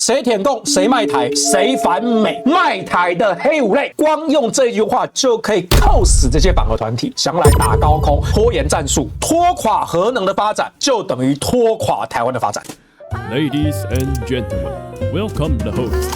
谁舔共，谁卖台，谁反美，卖台的黑五类，光用这句话就可以扣死这些反核团体，想来打高空，拖延战术，拖垮核能的发展，就等于拖垮台湾的发展。Ladies and gentlemen, welcome the host.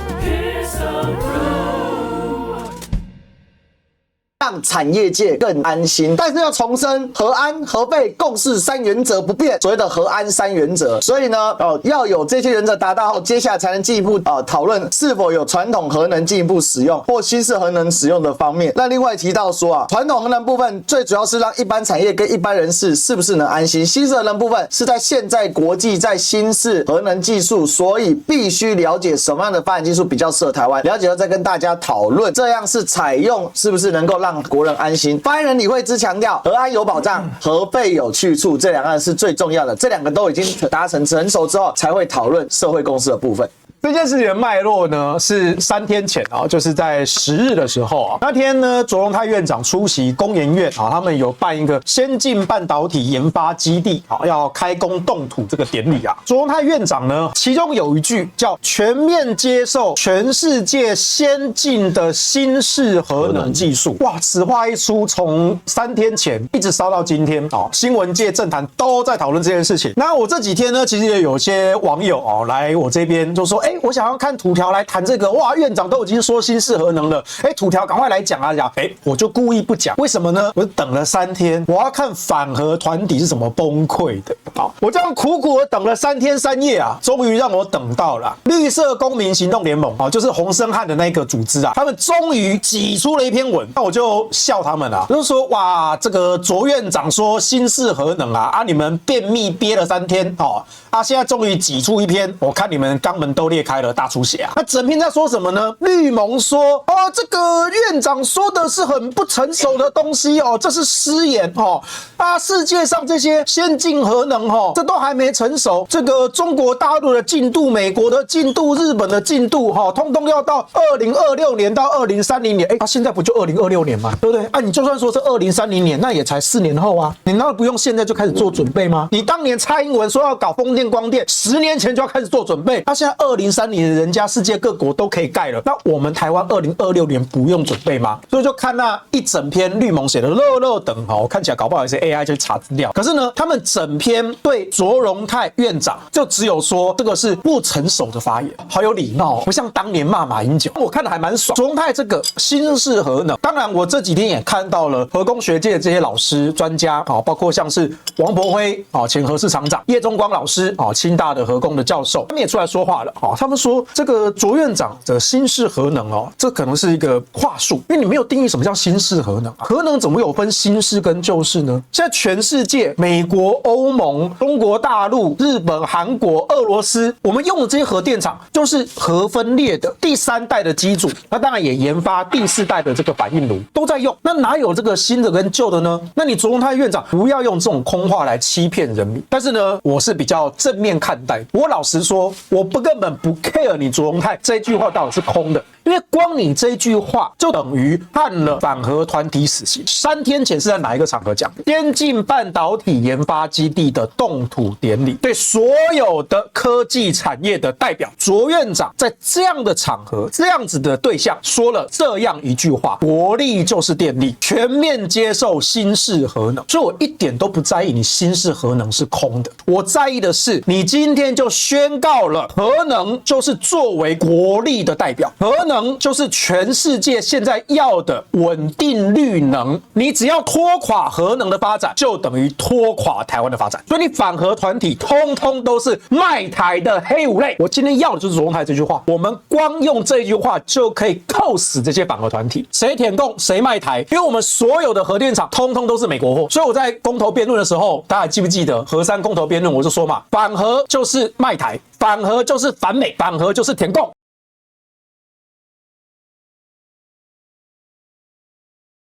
让产业界更安心，但是要重申核安、核备共识三原则不变，所谓的核安三原则。所以呢，要有这些原则达到后，接下来才能进一步讨论是否有传统核能进一步使用或新式核能使用的方面。那另外提到说传统核能部分最主要是让一般产业跟一般人士是不是能安心，新式核能部分是在现在国际在新式核能技术，所以必须了解什么样的发展技术比较适合台湾，了解后再跟大家讨论，这样是采用是不是能够让国人安心。发言人李慧芝强调，核安有保障，核备有去处，这两个是最重要的。这两个都已经达成成熟之后，才会讨论社会共识的部分。这件事情的脉络呢，是3天前就是在10日的时候那天呢，卓荣泰院长出席工研院他们有办一个先进半导体研发基地要开工动土这个典礼卓荣泰院长呢，其中有一句叫全面接受全世界先进的新式核能技术。哇，此话一出，从3天前一直烧到今天新闻界政坛都在讨论这件事情。那我这几天呢，其实也有些网友来我这边就说，我想要看土条来谈这个，哇，院长都已经说新式核能了，土条赶快来讲我就故意不讲，为什么呢？我等了3天，我要看反核团体是怎么崩溃的。我这样苦苦的等了3天3夜终于让我等到了绿色公民行动联盟就是洪申翰的那个组织他们终于挤出了一篇文，那我就笑他们就是说，哇，这个卓院长说新式核能你们便秘憋了3天现在终于挤出一篇，我看你们肛门都裂开了，大出血那整篇在说什么呢？绿盟说这个院长说的是很不成熟的东西这是失言世界上这些先进核能这都还没成熟，这个中国大陆的进度、美国的进度、日本的进度通通要到2026年到2030年。现在不就2026年吗？对不对你就算说是2030年，那也才4年后你难道不用现在就开始做准备吗？你当年蔡英文说要搞风电光电，10年前就要开始做准备，现在2030年人家世界各国都可以盖了，那我们台湾2026年不用准备吗？所以就看那一整篇绿盟写的热等我看起来搞不好也是 AI 去查资料，可是呢，他们整篇对卓荣泰院长就只有说这个是不成熟的发言，好有礼貌不像当年骂马英九，我看的还蛮爽。卓荣泰这个新式核能，当然我这几天也看到了核工学界的这些老师专家包括像是王柏辉前核市厂长叶中光老师清大的核工的教授，他们也出来说话了他们说这个卓院长的新式核能这可能是一个话术，因为你没有定义什么叫新式核能核能怎么有分新式跟旧式呢？现在全世界美国、欧盟、中国大陆、日本、韩国、俄罗斯，我们用的这些核电厂就是核分裂的第3代的机组，那当然也研发第4代的这个反应炉都在用，那哪有这个新的跟旧的呢？那你卓荣泰院长不要用这种空话来欺骗人民。但是呢，我是比较正面看待，我老实说，我根本不 care 你卓荣泰这句话到底是空的，因为光你这句话就等于判了反核团体死刑。3天前是在哪一个场合讲的？先进半导体研发基地的动土典礼，对所有的科技产业的代表卓院长在这样的场合、这样子的对象说了这样一句话：国力就是电力，全面接受新式核能。所以我一点都不在意你新式核能是空的，我在意的是你今天就宣告了核能就是作为国力的代表，核能就是全世界现在要的稳定绿能，你只要拖垮核能的发展，就等于拖垮台湾的发展。所以你反核团体通通都是卖台的黑五类。我今天要的就是卓荣泰这句话，我们光用这句话就可以扣死这些反核团体，谁舔共谁卖台，因为我们所有的核电厂通通都是美国货。所以我在公投辩论的时候，大家还记不记得核3公投辩论，我就说嘛，反核就是卖台，反核就是反美，反核就是舔共。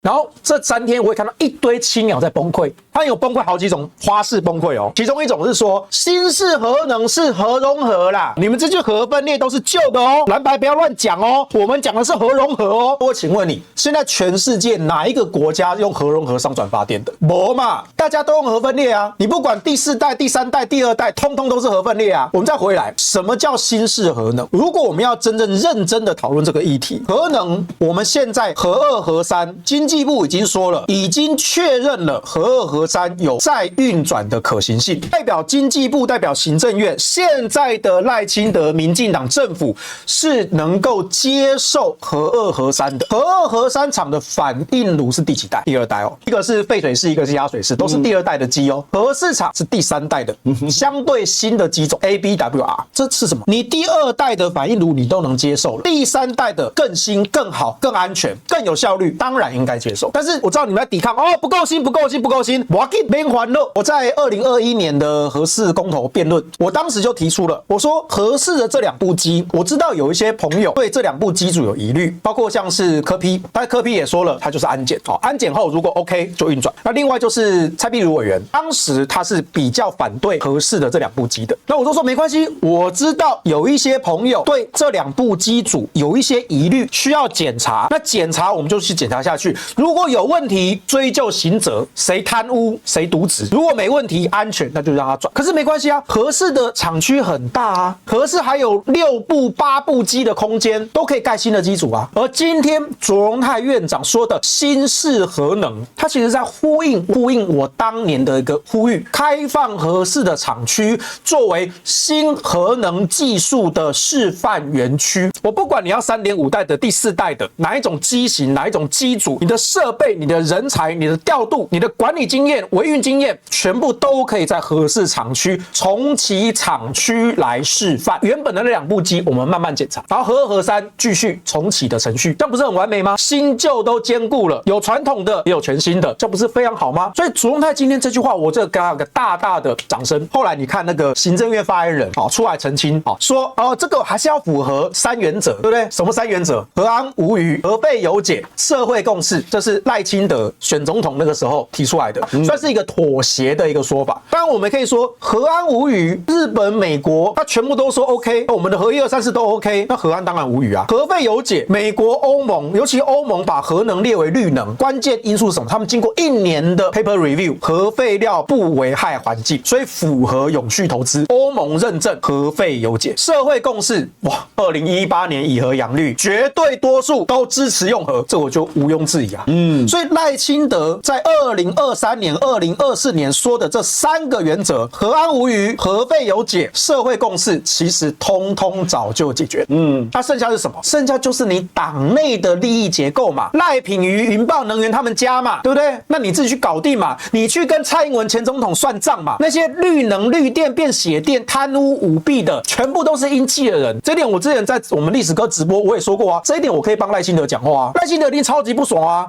然后这3天我也看到一堆青鸟在崩溃，它有崩溃好几种花式崩溃哦。其中一种是说新式核能是核融合啦，你们这句核分裂都是旧的哦，蓝白不要乱讲哦，我们讲的是核融合哦。我请问你，现在全世界哪一个国家用核融合商转发电的？没嘛，大家都用核分裂啊。你不管第4代、第3代、第2代，通通都是核分裂啊。我们再回来，什么叫新式核能？如果我们要真正认真的讨论这个议题，核能我们现在核2、核3，经济部已经说了，已经确认了核2、核3有再运转的可行性。代表经济部、代表行政院，现在的赖清德民进党政府是能够接受核2、核3的。核2、核3厂的反应炉是第几代？第2代哦，一个是沸水式，一个是压水式，都是第2代的机哦。核4厂是第3代的，相对新的机种 ABWR， 这是什么？你第2代的反应炉你都能接受了，第3代的更新、更好、更安全、更有效率，当然应该接受。但是我知道你们在抵抗哦，不够新，不够新，不够新，我给别还乐。我在2021年的核4公投辩论，我当时就提出了，我说核4的这2部机，我知道有一些朋友对这2部机组有疑虑，包括像是柯 P， 但柯 P 也说了，它就是安检哦，安检后如果 OK 就运转。那另外就是蔡壁如委员，当时他是比较反对核4的这2部机的。那我就说没关系，我知道有一些朋友对这2部机组有一些疑虑，需要检查。那检查我们就去检查下去，如果有问题追究刑责，谁贪污谁渎职，如果没问题安全，那就让他转。可是没关系啊，核4的厂区很大啊，核4还有6部、8部机的空间，都可以盖新的机组啊。而今天卓荣泰院长说的新式核能，他其实在呼应我当年的一个呼吁，开放核4的厂区作为新核能技术的示范园区。我不管你要3.5代的、第4代的哪一种机型、哪一种机组，你的设备、你的人才、你的调度、你的管理经验、维运经验，全部都可以在核4厂区重启厂区来示范。原本的那2部机我们慢慢检查，然后核2、核3继续重启的程序，这样不是很完美吗？新旧都兼顾了，有传统的也有全新的，这不是非常好吗？所以卓荣泰今天这句话，我这给他有个大大的掌声。后来你看那个行政院发言人出来澄清说这个还是要符合3原则，对不对？什么3原则？核安无虞、核废有解、社会共识，这是赖清德选总统那个时候提出来的，算是一个妥协的一个说法。当然我们可以说核安无虞，日本、美国他全部都说 OK， 我们的核1、2、3、4都 OK， 那核安当然无虞啊。核废有解，美国、欧盟，尤其欧盟把核能列为绿能，关键因素是什么？他们经过1年的 paper review， 核废料不危害环境，所以符合永续投资。欧盟认证核废有解，社会共识，哇，2018年以核养绿，绝对多数都支持用核，这我就毋庸置疑啊。所以赖清德在2023年、2024年说的这3个原则，核安无虞、核废有解、社会共识，其实通通早就解决。那剩下是什么？剩下就是你党内的利益结构嘛，赖品妤、云豹能源他们家嘛，对不对？那你自己去搞定嘛，你去跟蔡英文前总统算账嘛。那些绿能、绿电变血电、贪污舞弊的，全部都是阴气的人。这点我之前在我们历史课直播我也说过啊，这一点我可以帮赖清德讲话啊。赖清德一定超级不爽啊！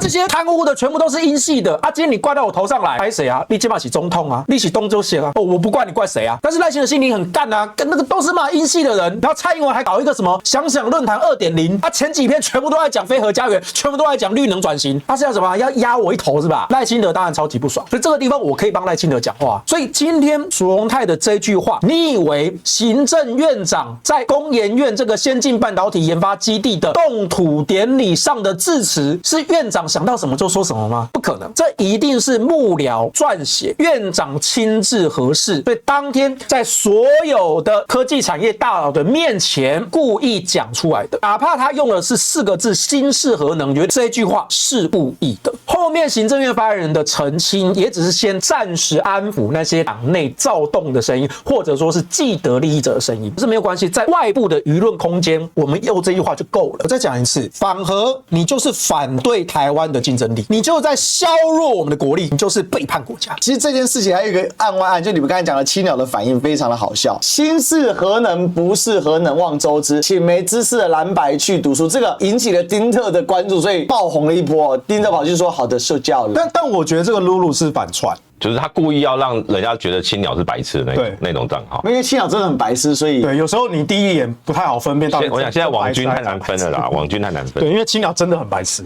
这些贪污的全部都是阴系的啊！今天你怪到我头上来，怪谁啊？你起码是总统啊，你是东周协啊，我不怪你怪谁啊？但是赖清德心里很干啊，跟那个都是骂阴系的人。然后蔡英文还搞一个什么想想论坛2.0，前几篇全部都在讲非核家园，全部都在讲绿能转型，他是要什么？要压我一头是吧？赖清德当然超级不爽，所以这个地方我可以帮赖清德讲话。所以今天卓荣泰的这句话，你以为行政院长在工研院这个先进半导体研发基地的动土典礼上的致辞是院长想到什么就说什么吗？不可能，这一定是幕僚撰写，院长亲自核示，所以当天在所有的科技产业大佬的面前故意讲出来的，哪怕他用的是4个字新式核能，觉得这句话是故意的。后面行政院发言人的澄清也只是先暂时安抚那些党内躁动的声音，或者说是既得利益者的声音，可是没有关系，在外部的舆论空间我们用这句话就够了。我再讲一次，反核你就是反对台湾的竞争力，你就在削弱我们的国力，你就是背叛国家。其实这件事情还有一个案外案，就你们刚才讲的青鸟的反应非常的好笑。新式核能不是核能望周知，请没知识的蓝白去读书，这个引起了丁特的关注，所以爆红了一波。丁特跑去说好的受教了。但我觉得这个露露是反串。就是他故意要让人家觉得青鸟是白痴的那种账号。因为青鸟真的很白痴，所以对，有时候你第一眼不太好分辨到底。我想现在网军太难分了啦，网军太难分。对，因为青鸟真的很白痴。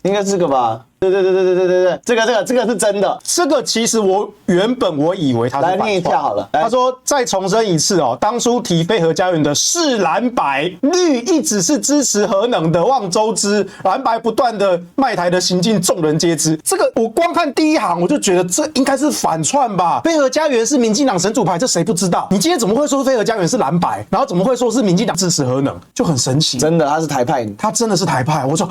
应该是这个吧？对，这个是真的。这个其实原本我以为他是反串。来念一票好了。他说再重申一次哦，当初提非核家园的是蓝白，绿一直是支持核能的，望周知。蓝白不断的卖台的行径，众人皆知。这个我光看第一行我就觉得这应该是反串吧？非核家园是民进党神主牌，这谁不知道？你今天怎么会说非核家园是蓝白，然后怎么会说是民进党支持核能？就很神奇。真的，他是台派，他真的是台派。我说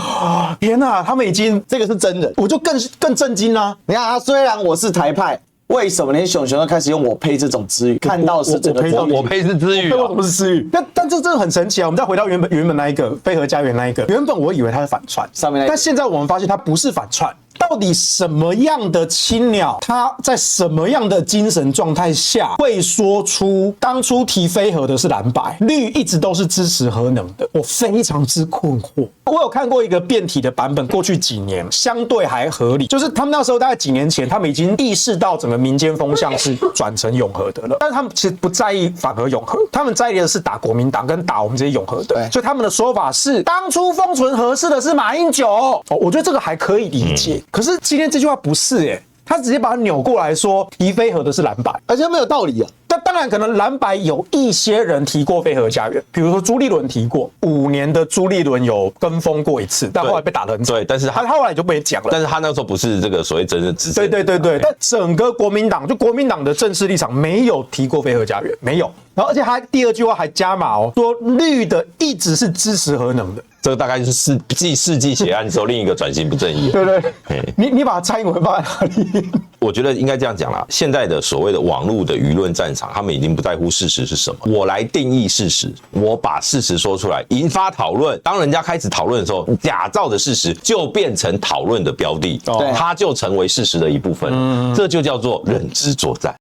天哪，他们已经这个是真的，我就更震惊啦！你看他虽然我是台派，为什么连熊熊都开始用我呸这种词语？看到是这个我呸是之语，我怎么是之语？但这真的很神奇啊！我们再回到原本那一个非核家园那一个，原本我以为它是反串，上面那个，但现在我们发现它不是反串。到底什么样的青鸟，它在什么样的精神状态下会说出当初提非核的是蓝白，绿一直都是支持核能的？我非常之困惑。我有看过一个变体的版本，过去几年相对还合理，就是他们那时候大概几年前，他们已经意识到整个民间风向是转成永和的了，但是他们其实不在意反核永和，他们在意的是打国民党跟打我们这些永和的，所以他们的说法是当初封存核四的是马英九。我觉得这个还可以理解。可是今天这句话不是他直接把它扭过来说提非核的是蓝白，而且没有道理啊。但当然可能蓝白有一些人提过非核家园，比如说朱立伦提过，5年的朱立伦有跟风过一次，但后来被打得很惨。对，但是他后来就被讲了。但是他那时候不是这个所谓真正执政。对。但整个国民党的正式立场没有提过非核家园，没有。然后而且他第二句话还加码说绿的一直是支持核能的。这个大概就是继世纪血案之后另一个转型不正义。对，你把蔡英文放在哪里？我觉得应该这样讲啦，现在的所谓的网络的舆论战场，他们已经不在乎事实是什么，我来定义事实，我把事实说出来，引发讨论。当人家开始讨论的时候，假造的事实就变成讨论的标的，它就成为事实的一部分，这就叫做认知作战。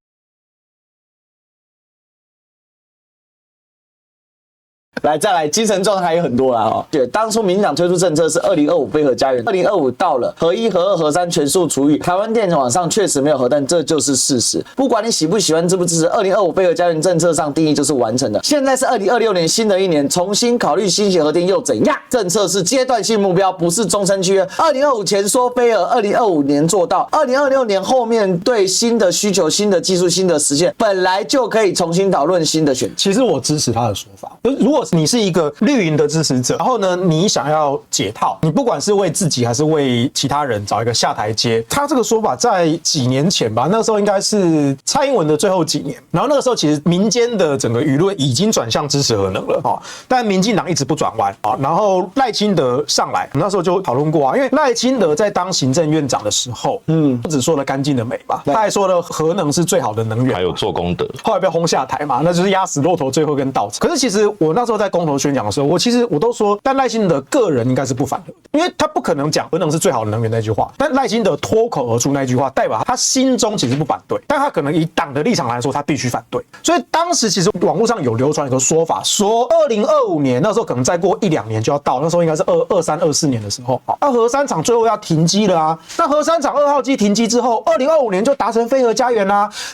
再来，精神状态还有很多啦哦。对，当初民进党推出政策是2025非核家园，2025到了，核1、核2、核3全数除役。台湾电网上确实没有核弹，这就是事实。不管你喜不喜欢、支不支持，2025非核家园政策上定义就是完成的。现在是2026年新的一年，重新考虑新型核电又怎样？政策是阶段性目标，不是终身契约。2025前说非核，2025年做到，2026年后面对新的需求、新的技术、新的实现，本来就可以重新讨论新的选择。其实我支持他的说法，如果你是一个绿营的支持者，然后呢，你想要解套，你不管是为自己还是为其他人找一个下台阶，他这个说法在几年前吧，那时候应该是蔡英文的最后几年，然后那个时候其实民间的整个舆论已经转向支持核能了但民进党一直不转弯然后赖清德上来，那时候就讨论过因为赖清德在当行政院长的时候，不只说了干净的美吧，他还说了核能是最好的能源，还有做功德，后来被轰下台嘛，那就是压死骆驼最后一根稻草。可是其实我那时候在公投宣讲的时候，我都说，但赖清德个人应该是不反核的，因为他不可能讲核能是最好的能源那句话。但赖清德脱口而出那句话，代表他心中其实不反对，但他可能以党的立场来说，他必须反对。所以当时其实网络上有流传一个说法，说2025年那时候可能再过1-2年就要到，那时候应该是23、24年的时候，那核3厂最后要停机了那核3厂2号机停机之后，2025年就达成非核家园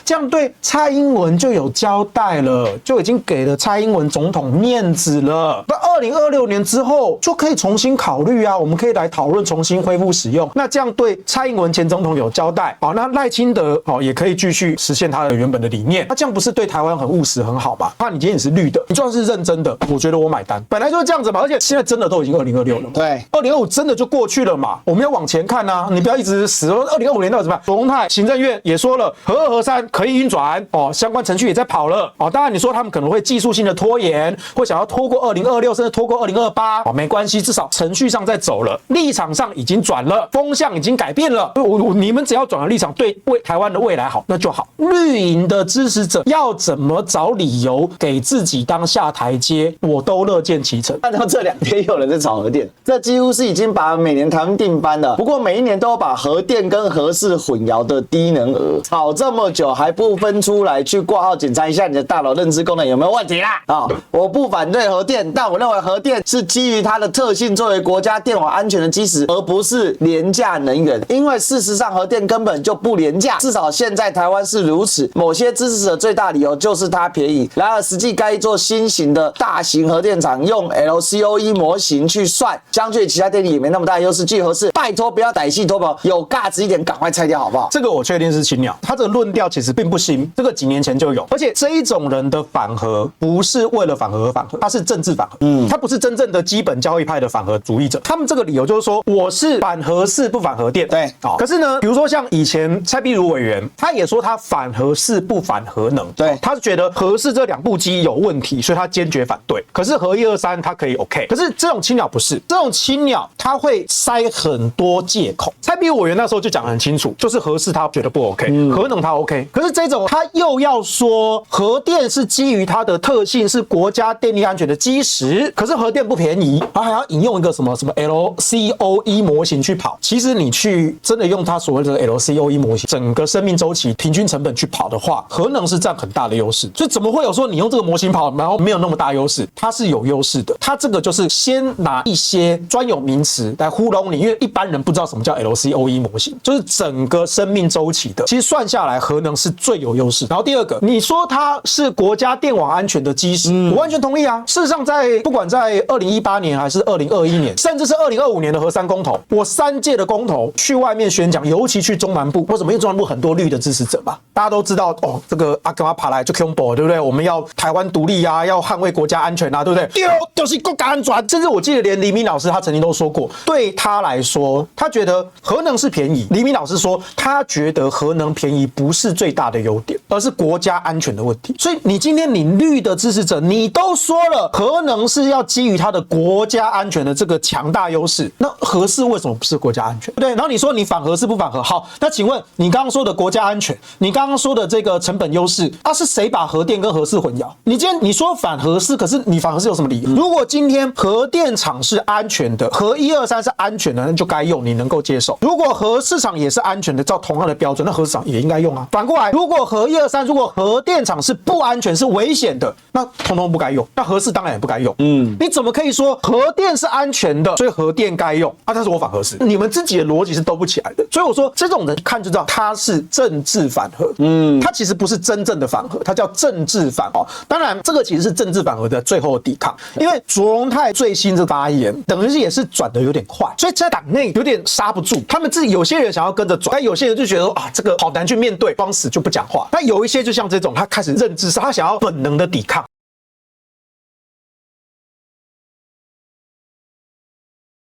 这样对蔡英文就有交代了，就已经给了蔡英文总统面子了。那2026年之后就可以重新考虑我们可以来讨论重新恢复使用。那这样对蔡英文前总统有交代那赖清德也可以继续实现他的原本的理念。那这样不是对台湾很务实很好吗？那你今天也是绿的，你就算是认真的，我觉得我买单。本来就是这样子嘛，而且现在真的都已经2026了嘛，对，2025真的就过去了嘛，我们要往前看你不要一直死说2025年到底怎么样。左荣泰行政院也说了，核2、核3可以运转相关程序也在跑了当然你说他们可能会技术性的拖延，会想要拖过2026，甚至拖过2028没关系，至少程序上在走了，立场上已经转了，风向已经改变了。你们只要转了立场，对台湾的未来好，那就好。绿营的支持者要怎么找理由给自己当下台阶，我都乐见其成。看到这2天有人在炒核电，这几乎是已经把每年台湾定翻了。不过每一年都把核电跟核四混淆的低能儿，炒这么久还不分出来去挂号检查一下你的大脑认知功能有没有问题啦我不反对核电，但我认为核电是基于它的特性作为国家电网安全的基石，而不是廉价能源。因为事实上核电根本就不廉价，至少现在台湾是如此。某些支持者最大理由就是它便宜，然而实际该一座新型的大型核电厂用 LCOE 模型去算，相对其他电力也没那么大的优势。据合适，拜托不要歹戏拖棚，有价值一点赶快拆掉好不好？这个我确定是青鸟，他这个论调其实并不新，这个几年前就有，而且这一种人的反核不是为了反核而反核，他是政治反核，他不是真正的基本教义派的反核主义者。他们这个理由就是说，我是反核式不反核电，对，可是呢，比如说像以前蔡壁如委员，他也说他反核式不反核能，对，他是觉得核式这2部机有问题，所以他坚决反对。可是核1、2、3他可以 OK， 可是这种青鸟不是，这种青鸟他会塞很多借口。蔡壁如委员那时候就讲得很清楚，就是核式他觉得不 OK，核能他 OK， 可是这种他又要说核电是基于它的特性是国家电力安全的基石，可是核电不便宜，他还要引用一个什么 LCOE 模型去跑。其实你去真的用它所谓的 LCOE 模型，整个生命周期平均成本去跑的话，核能是占很大的优势。所以怎么会有说你用这个模型跑，然后没有那么大优势？它是有优势的。它这个就是先拿一些专有名词来糊弄你，因为一般人不知道什么叫 LCOE 模型，就是整个生命周期的。其实算下来，核能是最有优势。然后第二个，你说它是国家电网安全的基石，我完全同意啊。事实上不管在2018年还是2021年，甚至是2025年的核3公投，我3届的公投去外面宣讲，尤其去中南部，为什么？因为中南部很多绿的支持者嘛，大家都知道哦，这个阿干嘛爬来就 combo， 对不对？我们要台湾独立啊，要捍卫国家安全啊，对不对？就是国家安全。甚至我记得连黎明老师他曾经都说过，对他来说，他觉得核能是便宜。黎明老师说，他觉得核能便宜不是最大的优点，而是国家安全的问题。所以你今天你绿的支持者，你都说了核能是要基于它的国家安全的这个强大优势，那核四为什么不是国家安全？对不对？然后你说你反核是不反核，好，那请问你刚刚说的国家安全，你刚刚说的这个成本优势，是谁把核电跟核四混淆？你今天你说反核四，可是你反核四有什么理由？如果今天核电厂是安全的，核1、2、3是安全的，那就该用，你能够接受。如果核市场也是安全的，照同样的标准，那核市场也应该用啊。反过来，如果核1、2、3，如果核电厂是不安全、是危险的，那通通不该用，那核四当然也不该用。你怎么可以说核电是安全的，所以核电该用但是我反核四？你们自己的逻辑是兜不起来的。所以我说，这种人看就知道他是政治反核。他其实不是真正的反核，他叫政治反核。当然，这个其实是政治反核的最后的抵抗，因为卓荣泰最新这发言，等于是也是转得有点快，所以在党内有点刹不住。他们自己有些人想要跟着转，但有些人就觉得说这个好难去面对，装死就不讲话。但有一些就像这种，他开始认知，他想要本能的抵抗。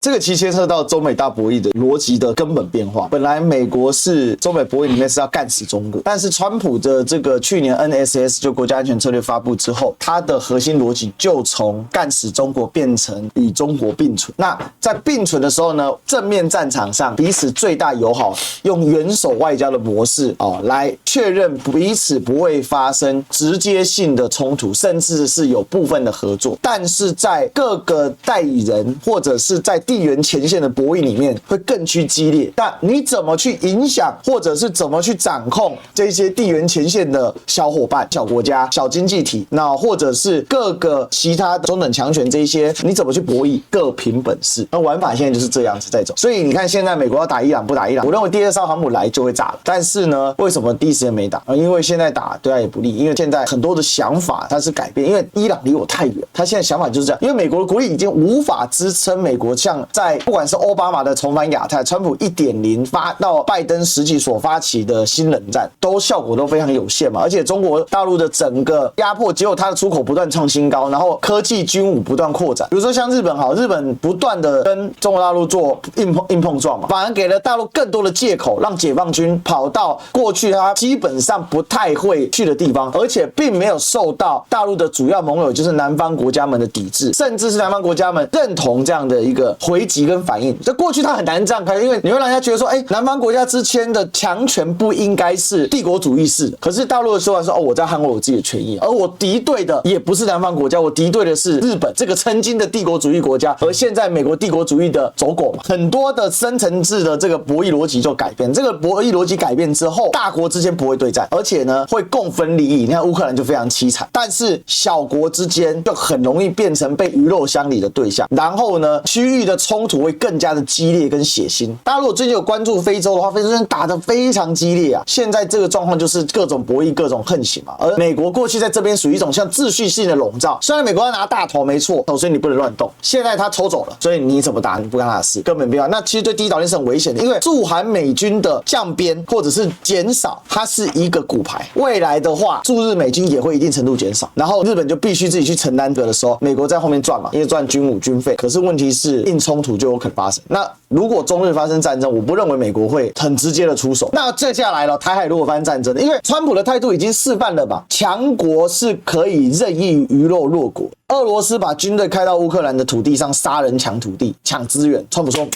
这个其实牵涉到中美大博弈的逻辑的根本变化。本来美国是中美博弈里面是要干死中国，但是川普的这个去年 NSS 就国家安全策略发布之后，它的核心逻辑就从干死中国变成与中国并存。那在并存的时候呢，正面战场上彼此最大友好，用元首外交的模式来确认彼此不会发生直接性的冲突，甚至是有部分的合作。但是在各个代理人或者是在地缘前线的博弈里面会更趋激烈。那你怎么去影响，或者是怎么去掌控这些地缘前线的小伙伴、小国家、小经济体，那或者是各个其他的中等强权这一些，你怎么去博弈？各凭本事。那玩法现在就是这样子在走。所以你看，现在美国要打伊朗不打伊朗，我认为第2艘航母来就会炸了。但是呢，为什么第一时间没打？因为现在打对他也不利，因为现在很多的想法它是改变，因为伊朗离我太远，他现在想法就是这样。因为美国的国力已经无法支撑美国像在不管是奥巴马的重返亚太、川普 1.0 发到拜登实际所发起的新冷战，效果都非常有限嘛。而且中国大陆的整个压迫，结果它的出口不断创新高，然后科技军武不断扩展。比如说像日本日本不断的跟中国大陆做硬碰撞嘛，反而给了大陆更多的借口，让解放军跑到过去他基本上不太会去的地方，而且并没有受到大陆的主要盟友就是南方国家们的抵制，甚至是南方国家们认同这样的一个回击跟反应。在过去他很难这样看，因为你会让人家觉得说，南方国家之间的强权不应该是帝国主义式的。可是大陆的说法说，我在捍卫我自己的权益，而我敌对的也不是南方国家，我敌对的是日本这个曾经的帝国主义国家，而现在美国帝国主义的走狗嘛，很多的深层次的这个博弈逻辑就改变。这个博弈逻辑改变之后，大国之间不会对战，而且呢会共分利益。你看乌克兰就非常凄惨，但是小国之间就很容易变成被鱼肉乡里的对象，然后呢区域的冲突会更加的激烈跟血腥。大家如果最近有关注非洲的话，非洲真的打得非常激烈啊！现在这个状况就是各种博弈、各种横行嘛。而美国过去在这边属于一种像秩序性的笼罩，虽然美国要拿大头没错，所以你不能乱动。现在他抽走了，所以你怎么打你不干他的事，根本没有。那其实对第一岛链是很危险的，因为驻韩美军的降编或者是减少，它是一个骨牌。未来的话，驻日美军也会一定程度减少，然后日本就必须自己去承担的时候，美国在后面赚嘛，因为赚军武军费。可是问题是硬冲突就有可能发生。那如果中日发生战争，我不认为美国会很直接的出手。那接下来了，台海如果发生战争，因为川普的态度已经示范了嘛，强国是可以任意鱼肉弱国。俄罗斯把军队开到乌克兰的土地上杀人抢土地抢资源，川普说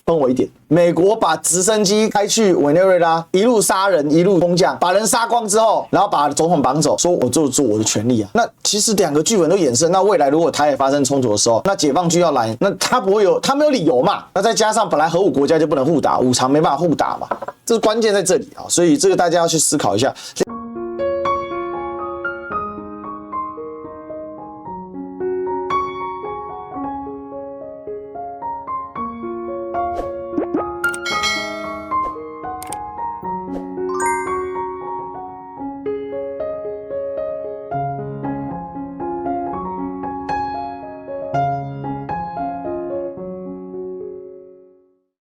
分我一点。美国把直升机开去委内瑞拉，一路杀人一路空降，把人杀光之后，然后把总统绑走，说我就做我的权利啊。那其实两个剧本都衍生，那未来如果台海发生冲突的时候，那解放军要来，那他不会有，他没有理由嘛。那再加上本来核武国家就不能互打，武常没办法互打嘛，这是关键在这里啊。所以这个大家要去思考一下。